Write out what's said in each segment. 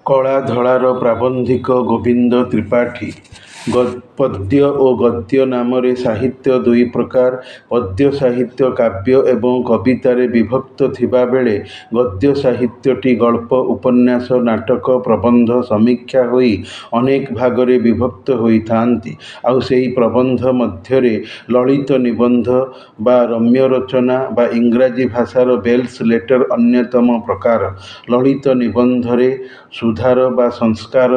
କଳା ଧଳାର ପ୍ରାବନ୍ଧିକ ଗୋବିନ୍ଦ ତ୍ରିପାଠୀ। ପଦ୍ୟ ଓ ଗଦ୍ୟ ନାମରେ ସାହିତ୍ୟ ଦୁଇ ପ୍ରକାର। ପଦ୍ୟ ସାହିତ୍ୟ କାବ୍ୟ ଏବଂ କବିତାରେ ବିଭକ୍ତ ଥିବାବେଳେ ଗଦ୍ୟ ସାହିତ୍ୟଟି ଗଳ୍ପ, ଉପନ୍ୟାସ, ନାଟକ, ପ୍ରବନ୍ଧ, ସମୀକ୍ଷା ହୋଇ ଅନେକ ଭାଗରେ ବିଭକ୍ତ ହୋଇଥାନ୍ତି। ଆଉ ସେହି ପ୍ରବନ୍ଧ ମଧ୍ୟରେ ଲଳିତ ନିବନ୍ଧ ବା ରମ୍ୟ ରଚନା ବା ଇଂରାଜୀ ଭାଷାର ବେଲ୍ସ ଲେଟର ଅନ୍ୟତମ ପ୍ରକାର। ଲଳିତ ନିବନ୍ଧରେ ସୁଧାର ବା ସଂସ୍କାର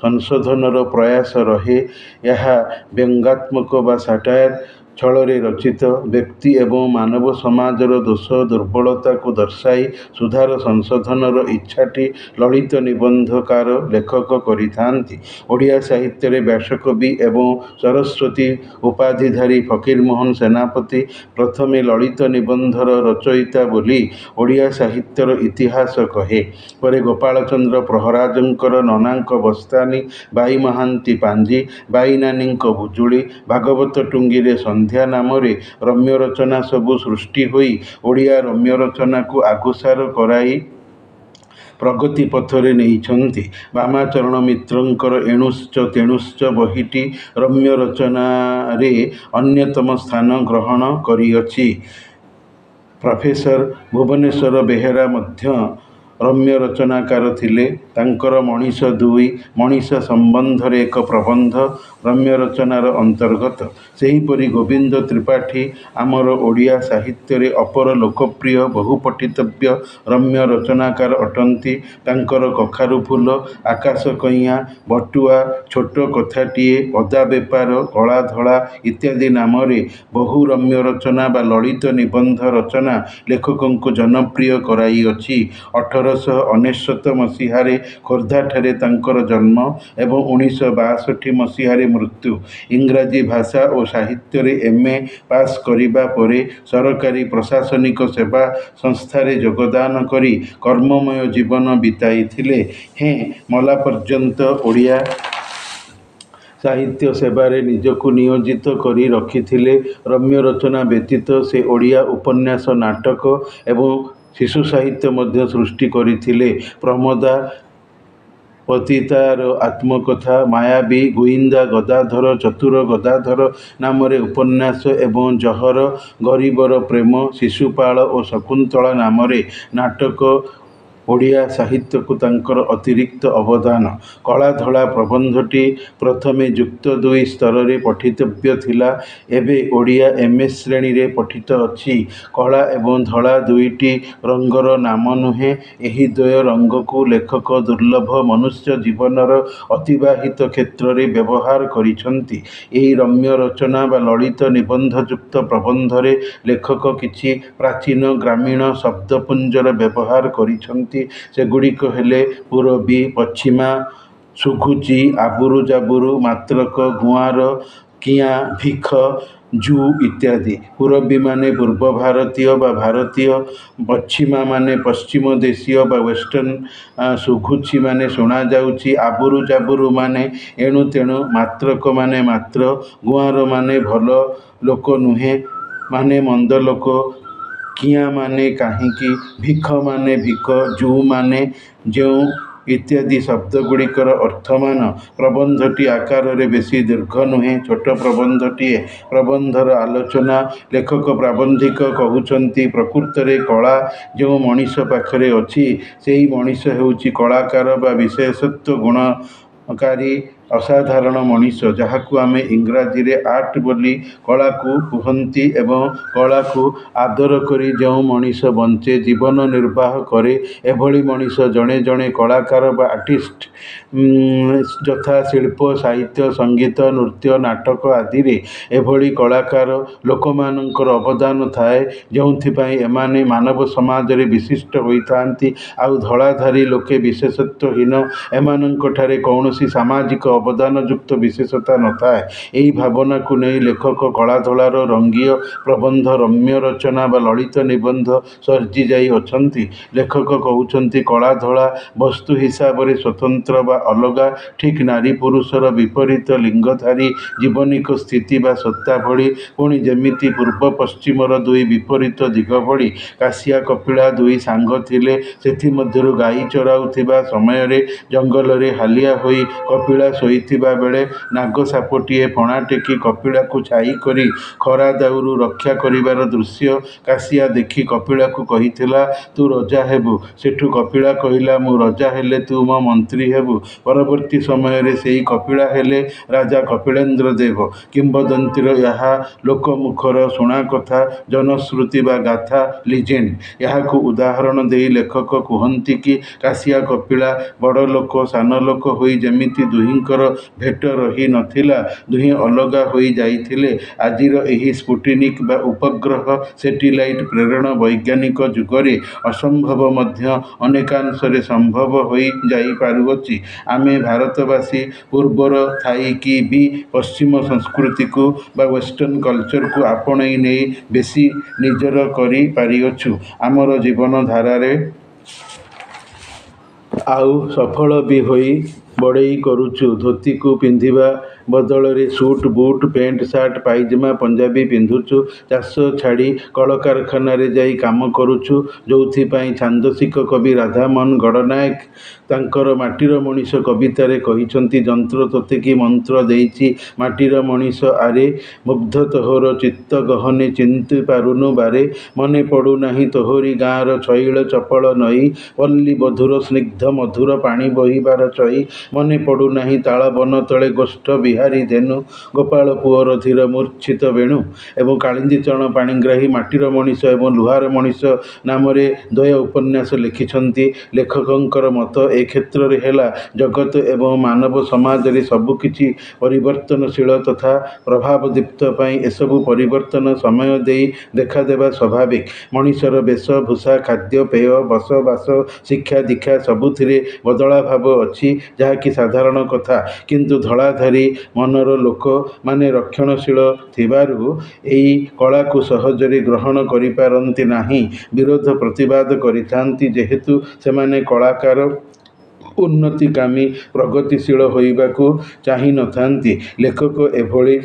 ସଂଶୋଧନର ପ୍ରୟାସ ରହେ। ଏହା ବ୍ୟଙ୍ଗାତ୍ମକ ବା ସାଟାୟାର ଛଳରେ ରଚିତ। ବ୍ୟକ୍ତି ଏବଂ ମାନବ ସମାଜର ଦୋଷ ଦୁର୍ବଳତାକୁ ଦର୍ଶାଇ ସୁଧାର ସଂଶୋଧନର ଇଚ୍ଛାଟି ଲଳିତ ନିବନ୍ଧକାର ଲେଖକ କରିଥାନ୍ତି। ଓଡ଼ିଆ ସାହିତ୍ୟରେ ବ୍ୟାସକବି ଏବଂ ସରସ୍ୱତୀ ଉପାଧିଧାରୀ ଫକୀରମୋହନ ସେନାପତି ପ୍ରଥମେ ଲଳିତ ନିବନ୍ଧର ରଚୟିତା ବୋଲି ଓଡ଼ିଆ ସାହିତ୍ୟର ଇତିହାସ କହେ। ପରେ ଗୋପାଳଚନ୍ଦ୍ର ପ୍ରହରାଜଙ୍କର ନନାଙ୍କ ବସ୍ତାନି, ବାଇ ମହାନ୍ତି ପାଞ୍ଜି, ବାଇ ନାନୀଙ୍କ ବୁଜୁଳି, ଭାଗବତ ଟୁଙ୍ଗୀରେ ସନ୍ଧ୍ୟା ନାମରେ ରମ୍ୟ ରଚନା ସବୁ ସୃଷ୍ଟି ହୋଇ ଓଡ଼ିଆ ରମ୍ୟ ରଚନାକୁ ଆଗୋସାର କରାଇ ପ୍ରଗତି ପଥରେ ନେଇଛନ୍ତି। ବାମାଚରଣ ମିଶ୍ରଙ୍କର ଏଣୁଶ୍ଚ ତେଣୁଶ୍ଚ ବହିଟି ରମ୍ୟ ରଚନାରେ ଅନ୍ୟତମ ସ୍ଥାନ ଗ୍ରହଣ କରିଅଛି। ପ୍ରଫେସର ଭୁବନେଶ୍ୱର ବେହେରା ମଧ୍ୟ ରମ୍ୟ ରଚନାକାର ଥିଲେ। ତାଙ୍କର ମଣିଷ ଦୁଇ, ମଣିଷ ସମ୍ବନ୍ଧରେ ଏକ ପ୍ରବନ୍ଧ ରମ୍ୟ ରଚନାର ଅନ୍ତର୍ଗତ। ସେହିପରି ଗୋବିନ୍ଦ ତ୍ରିପାଠୀ ଆମର ଓଡ଼ିଆ ସାହିତ୍ୟରେ ଅପର ଲୋକପ୍ରିୟ ବହୁ ପଠିତବ୍ୟ ରମ୍ୟ ରଚନାକାର ଅଟନ୍ତି। ତାଙ୍କର କଖାରୁ ଫୁଲ, ଆକାଶ କଇଁଆ, ବଟୁଆ, ଛୋଟ କଥାଟିଏ, ଅଦା ବେପାର, କଳା ଧଳା ଇତ୍ୟାଦି ନାମରେ ବହୁ ରମ୍ୟ ରଚନା ବା ଲଳିତ ନିବନ୍ଧ ରଚନା ଲେଖକଙ୍କୁ ଜନପ୍ରିୟ କରାଇଅଛି। 1869 ମସିହାରେ ଖୋର୍ଦ୍ଧାଠାରେ ତାଙ୍କର ଜନ୍ମ ଏବଂ 1962 ମସିହାରେ ମୃତ୍ୟୁ। ଇଂରାଜୀ ଭାଷା ଓ ସାହିତ୍ୟରେ M.A. ପାସ୍ କରିବା ପରେ ସରକାରୀ ପ୍ରଶାସନିକ ସେବା ସଂସ୍ଥାରେ ଯୋଗଦାନ କରି କର୍ମମୟ ଜୀବନ ବିତାଇଥିଲେ ହେଁ ମଲା ପର୍ଯ୍ୟନ୍ତ ଓଡ଼ିଆ ସାହିତ୍ୟ ସେବାରେ ନିଜକୁ ନିୟୋଜିତ କରି ରଖିଥିଲେ। ରମ୍ୟ ରଚନା ବ୍ୟତୀତ ସେ ଓଡ଼ିଆ ଉପନ୍ୟାସ, ନାଟକ ଏବଂ ଶିଶୁ ସାହିତ୍ୟ ମଧ୍ୟ ସୃଷ୍ଟି କରିଥିଲେ। ପ୍ରମୋଦା, ପତିତାର ଆତ୍ମକଥା, ମାୟାବୀ, ଗୁଇନ୍ଦା ଗଦାଧର, ଚତୁର ଗଦାଧର ନାମରେ ଉପନ୍ୟାସ ଏବଂ ଜହର, ଗରିବର ପ୍ରେମ, ଶିଶୁପାଳ ଓ ଶକୁନ୍ତଳା ନାମରେ ନାଟକ ଓଡ଼ିଆ ସାହିତ୍ୟକୁ ତାଙ୍କର ଅତିରିକ୍ତ ଅବଦାନ। କଳା ଧଳା ପ୍ରବନ୍ଧଟି ପ୍ରଥମେ ଯୁକ୍ତ ଦୁଇ ସ୍ତରରେ ପଠିତବ୍ୟ ଥିଲା। ଏବେ ଓଡ଼ିଆ M.A. ଶ୍ରେଣୀରେ ପଠିତ ଅଛି। କଳା ଏବଂ ଧଳା ଦୁଇଟି ରଙ୍ଗର ନାମ ନୁହେଁ। ଏହି ଦ୍ୱୟ ରଙ୍ଗକୁ ଲେଖକ ଦୁର୍ଲଭ ମନୁଷ୍ୟ ଜୀବନର ଅତିବାହିତ କ୍ଷେତ୍ରରେ ବ୍ୟବହାର କରିଛନ୍ତି। ଏହି ରମ୍ୟ ରଚନା ବା ଲଳିତ ନିବନ୍ଧଯୁକ୍ତ ପ୍ରବନ୍ଧରେ ଲେଖକ କିଛି ପ୍ରାଚୀନ ଗ୍ରାମୀଣ ଶବ୍ଦପୁଞ୍ଜର ବ୍ୟବହାର କରିଛନ୍ତି। ସେଗୁଡ଼ିକ ହେଲେ ପୂରବୀ, ପଶ୍ଚିମା, ଶୁଘୁଚି, ଆବୁରୁ ଜାବୁରୁ, ମାତ୍ରକ, ଗୁଆଁର, କିଆଁ, ଭିଖ, ଜୁ ଇତ୍ୟାଦି। ପୂରବୀମାନେ ପୂର୍ବ ଭାରତୀୟ ବା ଭାରତୀୟ, ପଶ୍ଚିମାମାନେ ପଶ୍ଚିମ ଦେଶୀୟ ବା ୱେଷ୍ଟର୍ଣ୍ଣ, ଶୁଘୁଚି ମାନେ ଶୁଣାଯାଉଛି, ଆବୁରୁ ଜାବୁରୁ ମାନେ ଏଣୁ ତେଣୁ, ମାତ୍ରକ ମାନେ ମାତ୍ର, ଗୁଆଁର ମାନେ ଭଲ ଲୋକ ନୁହେଁ ମାନେ ମନ୍ଦ ଲୋକ, କିଆଁ ମାନେ କାହିଁକି, ଭିଖ ମାନେ ଭିକ, ଜୁ ମାନେ ଯେଉଁ ଇତ୍ୟାଦି ଶବ୍ଦଗୁଡ଼ିକର ଅର୍ଥମାନ। ପ୍ରବନ୍ଧଟି ଆକାରରେ ବେଶୀ ଦୀର୍ଘ ନୁହେଁ, ଛୋଟ ପ୍ରବନ୍ଧଟିଏ। ପ୍ରବନ୍ଧର ଆଲୋଚନା। ଲେଖକ ପ୍ରାବନ୍ଧିକ କହୁଛନ୍ତି, ପ୍ରକୃତରେ କଳା ଯେଉଁ ମଣିଷ ପାଖରେ ଅଛି, ସେହି ମଣିଷ ହେଉଛି କଳାକାର ବା ବିଶେଷତ୍ୱ ଗୁଣକାରୀ ଅସାଧାରଣ ମଣିଷ, ଯାହାକୁ ଆମେ ଇଂରାଜୀରେ ଆର୍ଟ ବୋଲି କଳାକୁ କୁହନ୍ତି ଏବଂ କଳାକୁ ଆଦର କରି ଯେଉଁ ମଣିଷ ବଞ୍ଚେ, ଜୀବନ ନିର୍ବାହ କରେ, ଏଭଳି ମଣିଷ ଜଣେ ଜଣେ କଳାକାର ବା ଆର୍ଟିଷ୍ଟ। ଯଥା ଶିଳ୍ପ, ସାହିତ୍ୟ, ସଙ୍ଗୀତ, ନୃତ୍ୟ, ନାଟକ ଆଦିରେ ଏଭଳି କଳାକାର ଲୋକମାନଙ୍କର ଅବଦାନ ଥାଏ, ଯେଉଁଥିପାଇଁ ଏମାନେ ମାନବ ସମାଜରେ ବିଶିଷ୍ଟ ହୋଇଥାନ୍ତି। ଆଉ ଧଳାଧାରୀ ଲୋକେ ବିଶେଷତ୍ୱହୀନ। ଏମାନଙ୍କଠାରେ କୌଣସି ସାମାଜିକ ଅବଦାନଯୁକ୍ତ ବିଶେଷତା ନଥାଏ। ଏହି ଭାବନାକୁ ନେଇ ଲେଖକ କଳା ଧଳାର ରଙ୍ଗୀୟ ପ୍ରବନ୍ଧ, ରମ୍ୟ ରଚନା ବା ଲଳିତ ନିବନ୍ଧ ସର୍ଜି ଯାଇଅଛନ୍ତି। ଲେଖକ କହୁଛନ୍ତି କଳା ଧଳା ବସ୍ତୁ ହିସାବରେ ସ୍ୱତନ୍ତ୍ର ବା ଅଲଗା, ଠିକ୍ ନାରୀ ପୁରୁଷର ବିପରୀତ ଲିଙ୍ଗଧାରୀ ଜୀବନିକ ସ୍ଥିତି ବା ସତ୍ତା ଭଳି। ପୁଣି ଯେମିତି ପୂର୍ବ ପଶ୍ଚିମର ଦୁଇ ବିପରୀତ ଦିଗ ଭଳି। କାଶିଆ କପିଳା ଦୁଇ ସାଙ୍ଗ ଥିଲେ। ସେଥିମଧ୍ୟରୁ ଗାଈ ଚରାଉଥିବା ସମୟରେ ଜଙ୍ଗଲରେ ହାଲିଆ ହୋଇ କପିଳା ଶୋଇଥିବା ବେଳେ ନାଗ ସାପଟିଏ ଫଣା ଟେକି କପିଳାକୁ ଛାଇ କରି ଖରା ଦାଉରୁ ରକ୍ଷା କରିବାର ଦୃଶ୍ୟ କାଶିଆ ଦେଖି କପିଳାକୁ କହିଥିଲା, ତୁ ରଜା ହେବୁ। ସେଠୁ କପିଳା କହିଲା, ମୁଁ ରଜା ହେଲେ ତୁ ମୋ ମନ୍ତ୍ରୀ ହେବୁ। ପରବର୍ତ୍ତୀ ସମୟରେ ସେଇ କପିଳା ହେଲେ ରାଜା କପିଳେନ୍ଦ୍ର ଦେବ। କିମ୍ବଦନ୍ତୀର ଏହା ଲୋକମୁଖର ଶୁଣା କଥା, ଜନଶ୍ରୁତି ବା ଗାଥା, ଲିଜେଣ୍ଡ। ଏହାକୁ ଉଦାହରଣ ଦେଇ ଲେଖକ କୁହନ୍ତି କି କାଶିଆ କପିଳା ବଡ଼ ଲୋକ ସାନ ଲୋକ ହୋଇ ଯେମିତି ଦୁହିଁଙ୍କର ଭେଟ ରହି ନଥିଲା, ଦୁହେଁ ଅଲଗା ହୋଇ ଯାଇଥିଲେ, ଆଜିର ଏହି ସ୍ପୁଟନିକ୍ ବା ଉପଗ୍ରହ ସେଟିଲାଇଟ୍ ପ୍ରେରଣ ବୈଜ୍ଞାନିକ ଯୁଗରେ ଅସମ୍ଭବ ମଧ୍ୟ ଅନେକାଂଶରେ ସମ୍ଭବ ହୋଇ ଯାଇପାରୁଅଛି। ଆମେ ଭାରତବାସୀ ପୂର୍ବର ଥାଇକି ବି ପଶ୍ଚିମ ସଂସ୍କୃତିକୁ ବା ୱେଷ୍ଟର୍ଣ୍ଣ କଲଚରକୁ ଆପଣେଇ ନେଇ ବେଶୀ ନିଜର କରି ପାରିଅଛୁ। ଆମର ଜୀବନଧାରାରେ ଆଉ ସଫଳ ବି ହୋଇ ବଡ଼େଇ କରୁଛୁ। ଧୋତିକୁ ପିନ୍ଧିବା ବଦଳରେ ସୁଟ ବୁଟ, ପେଣ୍ଟ ସାର୍ଟ, ପାଇଜାମା ପଞ୍ଜାବୀ ପିନ୍ଧୁଛୁ। ଚାଷ ଛାଡ଼ି କଳକାରଖାନାରେ ଯାଇ କାମ କରୁଛୁ। ଯୋଉଥିପାଇଁ ଛାନ୍ଦସିକ କବି ରାଧାମୋହନ ଗଡ଼ନାୟକ ତାଙ୍କର ମାଟିର ମଣିଷ କବିତାରେ କହିଛନ୍ତି, ଯନ୍ତ୍ର ତୋତେ କି ମନ୍ତ୍ର ଦେଇଛି ମାଟିର ମଣିଷ ଆରେ, ମୁଗ୍ଧ ତୋହର ଚିତ୍ତ ଗହନେ ଚିନ୍ତି ପାରୁନୁ ବାରେ, ମନେ ପଡ଼ୁନାହିଁ ତୋହରି ଗାଁର ଛଇଳ ଚପଳ ନଈ, ପଲ୍ଲୀ ବଧୂର ସ୍ନିଗ୍ଧ ମଧୁର ପାଣି ବହିବାର ଚଇ, ମନେ ପଡ଼ୁନାହିଁ ତାଳ ବନ ତଳେ ଗୋଷ୍ଠ ବିହାରୀ ଧେନୁ, ଗୋପାଳ ପୁଅର ଧୀର ମୂର୍ଚ୍ଛିତ ବେଣୁ। ଏବଂ କାଳିନ୍ଦୀ ଚରଣ ପାଣିଗ୍ରାହୀ ମାଟିର ମଣିଷ ଏବଂ ଲୁହାର ମଣିଷ ନାମରେ ଦ୍ୱୟ ଉପନ୍ୟାସ ଲେଖିଛନ୍ତି। ଲେଖକଙ୍କର ମତ ଏ କ୍ଷେତ୍ରରେ ହେଲା, ଜଗତ ଏବଂ ମାନବ ସମାଜରେ ସବୁକିଛି ପରିବର୍ତ୍ତନଶୀଳ ତଥା ପ୍ରଭାବଦୀପ୍ତ ପାଇଁ ଏସବୁ ପରିବର୍ତ୍ତନ ସମୟ ଦେଇ ଦେଖାଦେବା ସ୍ୱାଭାବିକ। ମଣିଷର ବେଶ ଭୂଷା, ଖାଦ୍ୟ ପେୟ, ବସବାସ, ଶିକ୍ଷା ଦୀକ୍ଷା ସବୁଥିରେ ବଦଳାଭାବ ଅଛି, ଯାହାକି ସାଧାରଣ କଥା। କିନ୍ତୁ ଧଳାଧାରୀ ମନର ଲୋକମାନେ ରକ୍ଷଣଶୀଳ ଥିବାରୁ ଏଇ କଳାକୁ ସହଜରେ ଗ୍ରହଣ କରିପାରନ୍ତି ନାହିଁ, ବିରୋଧ ପ୍ରତିବାଦ କରିଥାନ୍ତି। ଯେହେତୁ ସେମାନେ କଳାକାର, ଉନ୍ନତିକାମୀ, ପ୍ରଗତିଶୀଳ ହୋଇବାକୁ ଚାହିଁ ନଥାନ୍ତି। ଲେଖକ ଏଭଳି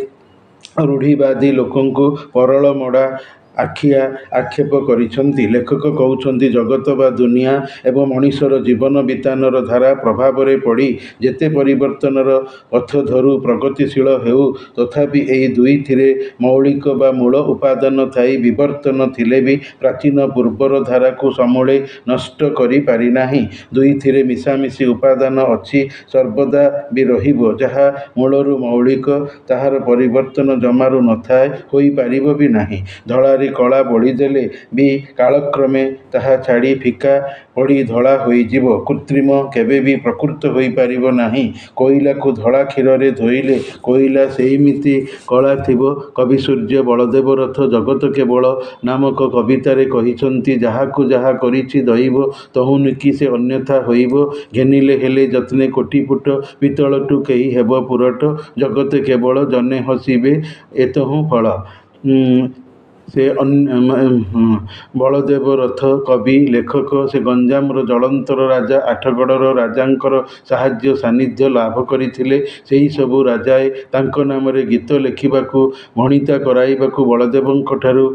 ରୂଢ଼ିବାଦୀ ଲୋକଙ୍କୁ ପରଳମଡ଼ା ଆଖିଆ ଆକ୍ଷେପ କରିଛନ୍ତି। ଲେଖକ କହୁଛନ୍ତି, ଜଗତ ବା ଦୁନିଆ ଏବଂ ମଣିଷର ଜୀବନ ବିତାନର ଧାରା ପ୍ରଭାବରେ ପଡ଼ି ଯେତେ ପରିବର୍ତ୍ତନର ପଥ ଧରୁ, ପ୍ରଗତିଶୀଳ ହେଉ, ତଥାପି ଏହି ଦୁଇଥିରେ ମୌଳିକ ବା ମୂଳ ଉପାଦାନ ଥାଇ ବିବର୍ତ୍ତନ ଥିଲେ ବି ପ୍ରାଚୀନ ପୂର୍ବର ଧାରାକୁ ସମୂଳେ ନଷ୍ଟ କରି ପାରିନାହିଁ। ଦୁଇଥିରେ ମିଶାମିଶି ଉପାଦାନ ଅଛି, ସର୍ବଦା ବି ରହିବ। ଯାହା ମୂଳରୁ ମୌଳିକ, ତାହାର ପରିବର୍ତ୍ତନ ଜମାରୁ ନଥାଏ, ହୋଇପାରିବ ବି ନାହିଁ। ଧଳାରେ କଳା ବୋଳିଦେଲେ ବି କାଳକ୍ରମେ ତାହା ଛାଡ଼ି ଫିକା ପଡ଼ି ଧଳା ହୋଇଯିବ। କୃତ୍ରିମ କେବେ ବି ପ୍ରକୃତ ହୋଇପାରିବ ନାହିଁ। କୋଇଲାକୁ ଧଳା କ୍ଷୀରରେ ଧୋଇଲେ କୋଇଲା ସେଇମିତି କଳା ଥିବ। କବି ସୂର୍ଯ୍ୟ ବଳଦେବ ରଥ ଜଗତ କେବଳ ନାମକ କବିତାରେ କହିଛନ୍ତି, ଯାହାକୁ ଯାହା କରିଛି ଦଇବ, ତହୁନିକି ସେ ଅନ୍ୟଥା ହୋଇବ। ଘେନିଲେ ହେଲେ ଯତ୍ନେ କୋଟିପୁଟ, ପିତଳଟୁ କେହି ହେବ ପୁରଟ, ଜଗତ କେବଳ ଜନେ ହସିବେ ଏତହୁଁ ଫଳ। ସେ ବଳଦେବ ରଥ କବି, ଲେଖକ। ସେ ଗଞ୍ଜାମର ଜଳନ୍ତର ରାଜା, ଆଠଗଡ଼ର ରାଜାଙ୍କର ସାହାଯ୍ୟ ସାନ୍ନିଧ୍ୟ ଲାଭ କରିଥିଲେ। ସେହିସବୁ ରାଜାଏ ତାଙ୍କ ନାମରେ ଗୀତ ଲେଖିବାକୁ, ଭଣିତା କରାଇବାକୁ ବଳଦେବଙ୍କଠାରୁ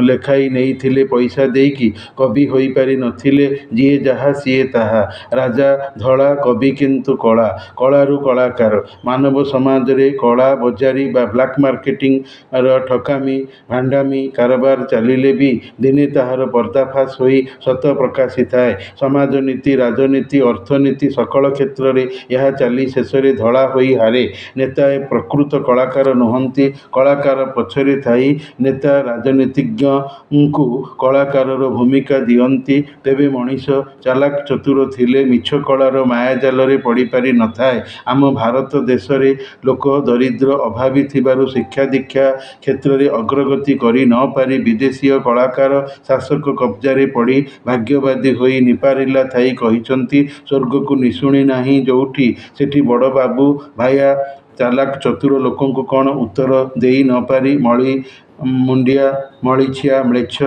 ଲେଖାଇ ନେଇଥିଲେ ପଇସା ଦେଇକି। କବି ହୋଇପାରି ନଥିଲେ। ଯିଏ ଯାହା ସିଏ ତାହା। ରାଜା ଧଳା, କବି କିନ୍ତୁ କଳା। କଳାରୁ କଳାକାର। ମାନବ ସମାଜରେ କଳା ବଜାରୀ ବା ବ୍ଲାକ୍ ମାର୍କେଟିଂର ଠକାମି ଭାଣ୍ଡାମି କାରବାର ଚାଲିଲେ ବି ଦିନେ ତାହାର ପର୍ଦ୍ଦାଫାସ ହୋଇ ସତ ପ୍ରକାଶିଥାଏ। ସମାଜନୀତି, ରାଜନୀତି, ଅର୍ଥନୀତି ସକଳ କ୍ଷେତ୍ରରେ ଏହା ଚାଲି ଶେଷରେ ଧଳା ହୋଇ ହାରେ। ନେତାଏ ପ୍ରକୃତ କଳାକାର ନୁହନ୍ତି। କଳାକାର ପଛରେ ଥାଇ ନେତା ରାଜନୀତିଜ୍ଞଙ୍କୁ କଳାକାରର ଭୂମିକା ଦିଅନ୍ତି। ତେବେ ମଣିଷ ଚାଲାକ ଚତୁର ଥିଲେ ମିଛ କଳାର ମାୟାଜାଲରେ ପଡ଼ିପାରି ନଥାଏ। ଆମ ଭାରତ ଦେଶରେ ଲୋକ ଦରିଦ୍ର ଅଭାବୀ ଥିବାରୁ ଶିକ୍ଷା ଦୀକ୍ଷା କ୍ଷେତ୍ରରେ ଅଗ୍ର ଅଗ୍ରଗତି କରି ନ ପାରି ବିଦେଶୀୟ କଳାକାର ଶାସକ କବ୍ଜାରେ ପଡ଼ି ଭାଗ୍ୟବାଦୀ ହୋଇ ନିପାରିଲା ଥାଇ କହିଛନ୍ତି, ସ୍ୱର୍ଗକୁ ନିଶୁଣି ନାହିଁ ଯୋଉଠି ସେଠି ବଡ଼ ବାବୁ ଭାୟା ଚାଲାକ ଚତୁର ଲୋକଙ୍କୁ କ'ଣ ଉତ୍ତର ଦେଇ ନ ପାରି ମଳି ମୁଣ୍ଡିଆ ମଳିଛିଆ ମ୍ଳେଚ୍ଛ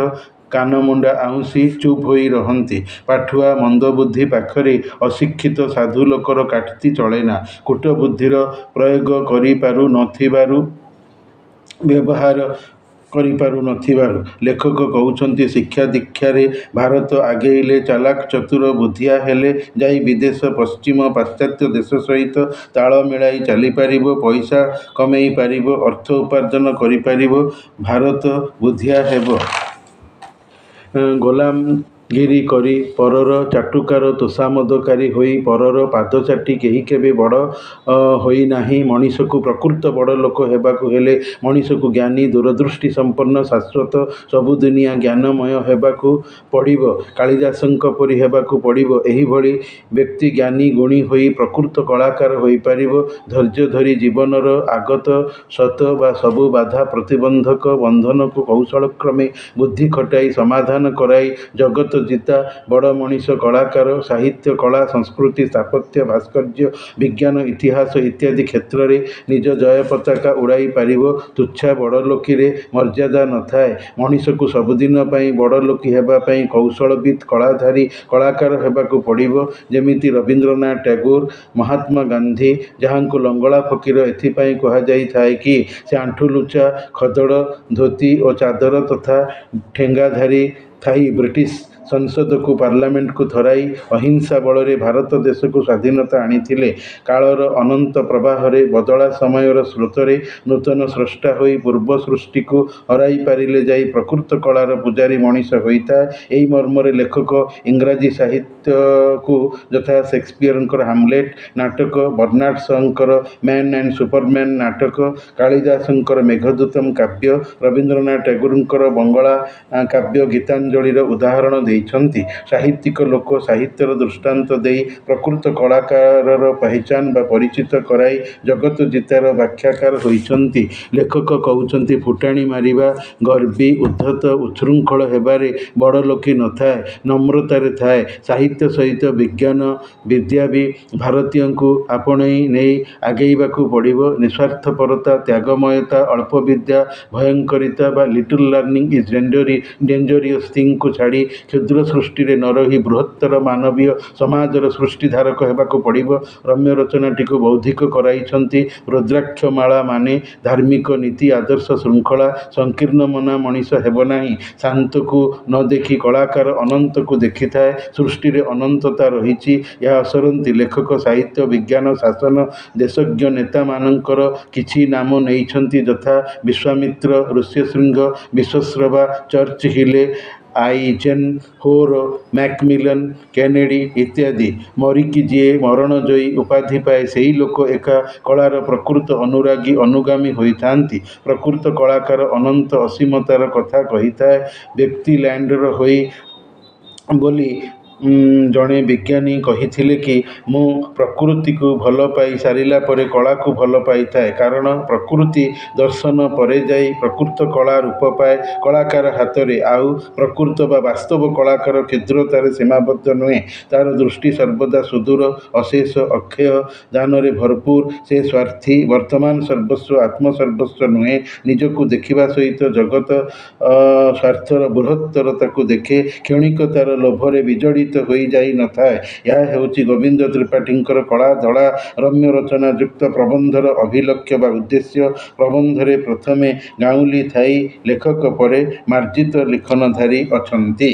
କାନମୁଣ୍ଡା ଆଉଁସି ଚୁପ୍ ହୋଇ ରହନ୍ତି। ପାଠୁଆ ମନ୍ଦବୁଦ୍ଧି ପାଖରେ ଅଶିକ୍ଷିତ ସାଧୁ ଲୋକର କାଟ୍ତି ଚଳେନା। କୂଟବୁଦ୍ଧିର ପ୍ରୟୋଗ କରିପାରୁ ନଥିବାରୁ ବ୍ୟବହାର କରିପାରୁ ନଥିବାରୁ ଲେଖକ କହୁଛନ୍ତି, ଶିକ୍ଷା ଦୀକ୍ଷାରେ ଭାରତ ଆଗେଇଲେ, ଚାଲାକ ଚତୁର ବୁଦ୍ଧିଆ ହେଲେ ଯାଇ ବିଦେଶ ପଶ୍ଚିମ ପାଶ୍ଚାତ୍ୟ ଦେଶ ସହିତ ତାଳ ମିଳାଇ ଚାଲିପାରିବ, ପଇସା କମେଇ ପାରିବ, ଅର୍ଥ ଉପାର୍ଜନ କରିପାରିବ। ଭାରତ ବୁଦ୍ଧିଆ ହେବ। ଗୋଲାମଗିରି କରି ପରର ଚାଟୁକାର ତୋଷାମଦକାରୀ ହୋଇ ପରର ପାଦଚାଟି କେହି କେବେ ବଡ଼ ହୋଇନାହିଁ। ମଣିଷକୁ ପ୍ରକୃତ ବଡ଼ ଲୋକ ହେବାକୁ ହେଲେ ମଣିଷକୁ ଜ୍ଞାନୀ, ଦୂରଦୃଷ୍ଟି ସମ୍ପନ୍ନ, ଶାଶ୍ୱତ ସବୁଦିନିଆ ଜ୍ଞାନମୟ ହେବାକୁ ପଡ଼ିବ। କାଳିଦାସଙ୍କ ପରି ହେବାକୁ ପଡ଼ିବ। ଏହିଭଳି ବ୍ୟକ୍ତି ଜ୍ଞାନୀ ଗୁଣୀ ହୋଇ ପ୍ରକୃତ କଳାକାର ହୋଇପାରିବ। ଧୈର୍ଯ୍ୟ ଧରି ଜୀବନର ଆଗତ ସତ ବା ସବୁ ବାଧା ପ୍ରତିବନ୍ଧକ ବନ୍ଧନକୁ କୌଶଳକ୍ରମେ ବୁଦ୍ଧି ଖଟାଇ ସମାଧାନ କରାଇ ଜଗତ ଜିତା ବଡ଼ ମଣିଷ କଳାକାର ସାହିତ୍ୟ, କଳା, ସଂସ୍କୃତି, ସ୍ଥାପତ୍ୟ, ଭାସ୍କର୍ଯ୍ୟ, ବିଜ୍ଞାନ, ଇତିହାସ ଇତ୍ୟାଦି କ୍ଷେତ୍ରରେ ନିଜ ଜୟ ପତାକା ଉଡ଼ାଇ ପାରିବ। ତୁଚ୍ଛା ବଡ଼ଲୋକୀରେ ମର୍ଯ୍ୟାଦା ନଥାଏ। ମଣିଷକୁ ସବୁଦିନ ପାଇଁ ବଡ଼ଲୋକୀ ହେବା ପାଇଁ କୌଶଳବିତ୍, କଳାଧାରୀ, କଳାକାର ହେବାକୁ ପଡ଼ିବ। ଯେମିତି ରବୀନ୍ଦ୍ରନାଥ ଟାଗୋର, ମହାତ୍ମା ଗାନ୍ଧୀ, ଯାହାଙ୍କୁ ଲଙ୍ଗଳା ଫକୀର ଏଥିପାଇଁ କୁହାଯାଇଥାଏ କି ସେ ଆଣ୍ଠୁଲୁଚା ଖଦଡ଼ ଧୋତି ଓ ଚାଦର ତଥା ଠେଙ୍ଗାଧାରୀ ଥାଇ ବ୍ରିଟିଶ ସଂସଦକୁ ପାର୍ଲାମେଣ୍ଟକୁ ଥରାଇ ଅହିଂସା ବଳରେ ଭାରତ ଦେଶକୁ ସ୍ୱାଧୀନତା ଆଣିଥିଲେ। କାଳର ଅନନ୍ତ ପ୍ରବାହରେ ବଦଳା ସମୟର ସ୍ରୋତରେ ନୂତନ ସ୍ରଷ୍ଟା ହୋଇ ପୂର୍ବ ସୃଷ୍ଟିକୁ ହରାଇ ପାରିଲେ ଯାଇ ପ୍ରକୃତ କଳାର ପୂଜାରୀ ମଣିଷ ହୋଇଥାଏ। ଏହି ମର୍ମରେ ଲେଖକ ଇଂରାଜୀ ସାହିତ୍ୟକୁ ଯଥା ସେକ୍ସପିୟରଙ୍କର ହାମଲେଟ ନାଟକ, Bernard Shankar man and Superman ନାଟକ, କାଳିଦାସଙ୍କର ମେଘଦୂତମ କାବ୍ୟ, ରବୀନ୍ଦ୍ରନାଥ ଟାଗୋରଙ୍କର ବଙ୍ଗଳା କାବ୍ୟ ଗୀତାଞ୍ଜଳିର ଉଦାହରଣ ଦେଇଛନ୍ତି। ସାହିତ୍ୟିକ ଲୋକ ସାହିତ୍ୟର ଦୃଷ୍ଟାନ୍ତ ଦେଇ ପ୍ରକୃତ କଳାକାରର ପହଚାନ ବା ପରିଚିତ କରାଇ ଜଗତ ଜିତାର ବ୍ୟାଖ୍ୟାକାର ହୋଇଛନ୍ତି। ଲେଖକ କହୁଛନ୍ତି, ଫୁଟାଣି ମାରିବା, ଗର୍ବୀ, ଉଦ୍ଧତ, ଉଚ୍ଛୃଙ୍ଖଳ ହେବାରେ ବଡ଼ଲୋକୀ ନଥାଏ, ନମ୍ରତାରେ ଥାଏ। ସାହିତ୍ୟ ସହିତ ବିଜ୍ଞାନ ବିଦ୍ୟା ବି ଭାରତୀୟଙ୍କୁ ଆପଣେଇ ନେଇ ଆଗେଇବାକୁ ପଡ଼ିବ। ନିଃସ୍ୱାର୍ଥପରତା, ତ୍ୟାଗମୟତା, ଅଳ୍ପ ବିଦ୍ୟା, ଭୟଙ୍କରିତା ବା ଲିଟଲ୍ ଲର୍ଣ୍ଣିଂ ଇଜ୍ ଡେଞ୍ଜରିୟସ୍ ଥିଙ୍ଗକୁ ଛାଡ଼ି କ୍ଷୁଦ୍ର ସୃଷ୍ଟିରେ ନ ରହି ବୃହତ୍ତର ମାନବୀୟ ସମାଜର ସୃଷ୍ଟିଧାରକ ହେବାକୁ ପଡ଼ିବ। ରମ୍ୟ ରଚନାଟିକୁ ବୌଦ୍ଧିକ କରାଇଛନ୍ତି ରୁଦ୍ରାକ୍ଷମାଳା ମାନେ ଧାର୍ମିକ ନୀତି, ଆଦର୍ଶ, ଶୃଙ୍ଖଳା। ସଂକୀର୍ଣ୍ଣ ମନା ମଣିଷ ହେବ ନାହିଁ। ଶାନ୍ତକୁ ନ ଦେଖି କଳାକାର ଅନନ୍ତକୁ ଦେଖିଥାଏ। ସୃଷ୍ଟିରେ ଅନନ୍ତତା ରହିଛି, ଏହା ଅସରନ୍ତି। ଲେଖକ ସାହିତ୍ୟ, ବିଜ୍ଞାନ, ଶାସନ, ଦେଶଜ୍ଞ ନେତାମାନଙ୍କର କିଛି ନାମ ନେଇଛନ୍ତି, ଯଥା ବିଶ୍ୱାମିତ୍ର, ଋଷ୍ୟଶୃଙ୍ଗ, ବିଶ୍ୱଶ୍ରବା, ଚର୍ଚ୍ଚହିଲ, ଆଇଜେନହୋର, ମ୍ୟାକ୍ମିଲନ, କେନେଡି ଇତ୍ୟାଦି। ମରିକି ଯିଏ ମରଣଜୟୀ ଉପାଧି ପାଏ, ସେହି ଲୋକ ଏକା କଳାର ପ୍ରକୃତ ଅନୁରାଗୀ, ଅନୁଗାମୀ ହୋଇଥାନ୍ତି। ପ୍ରକୃତ କଳାକାର ଅନନ୍ତ ଅସୀମତାର କଥା କହିଥାଏ। ବ୍ୟକ୍ତି ଲ୍ୟାଣ୍ଡର ହୋଇ ବୋଲି ଜଣେ ବିଜ୍ଞାନୀ କହିଥିଲେ କି, ମୁଁ ପ୍ରକୃତିକୁ ଭଲ ପାଇ ସାରିଲା ପରେ କଳାକୁ ଭଲ ପାଇଥାଏ। କାରଣ ପ୍ରକୃତି ଦର୍ଶନ ପରେ ଯାଇ ପ୍ରକୃତ କଳା ରୂପ ପାଏ କଳାକାର ହାତରେ। ଆଉ ପ୍ରକୃତ ବା ବାସ୍ତବ କଳାକାର କ୍ଷୁଦ୍ରତାରେ ସୀମାବଦ୍ଧ ନୁହେଁ। ତାର ଦୃଷ୍ଟି ସର୍ବଦା ସୁଦୂର, ଅଶେଷ, ଅକ୍ଷୟ, ଦାନରେ ଭରପୂର। ସେ ସ୍ୱାର୍ଥୀ, ବର୍ତ୍ତମାନ ସର୍ବସ୍ୱ, ଆତ୍ମସର୍ବସ୍ୱ ନୁହେଁ। ନିଜକୁ ଦେଖିବା ସହିତ ଜଗତ ସ୍ୱାର୍ଥର ବୃହତ୍ତରତାକୁ ଦେଖେ, କ୍ଷଣିକତାର ଲୋଭରେ ବିଜଡ଼ିତ ହୋଇ ଯାଇ ନଥାଏ। ଏହା ହେଉଛି ଗୋବିନ୍ଦ ତ୍ରିପାଠୀଙ୍କର କଳା। ଧଳା ରମ୍ୟ ରଚନା ଯୁକ୍ତ ପ୍ରବନ୍ଧର ଅଭିଲକ୍ଷ୍ୟ ବା ଉଦ୍ଦେଶ୍ୟ। ପ୍ରବନ୍ଧରେ ପ୍ରଥମେ ଗାଉଁଲି ଥାଇ ଲେଖକ ପରେ ମାର୍ଜିତ ଲିଖନଧାରୀ ଅଛନ୍ତି।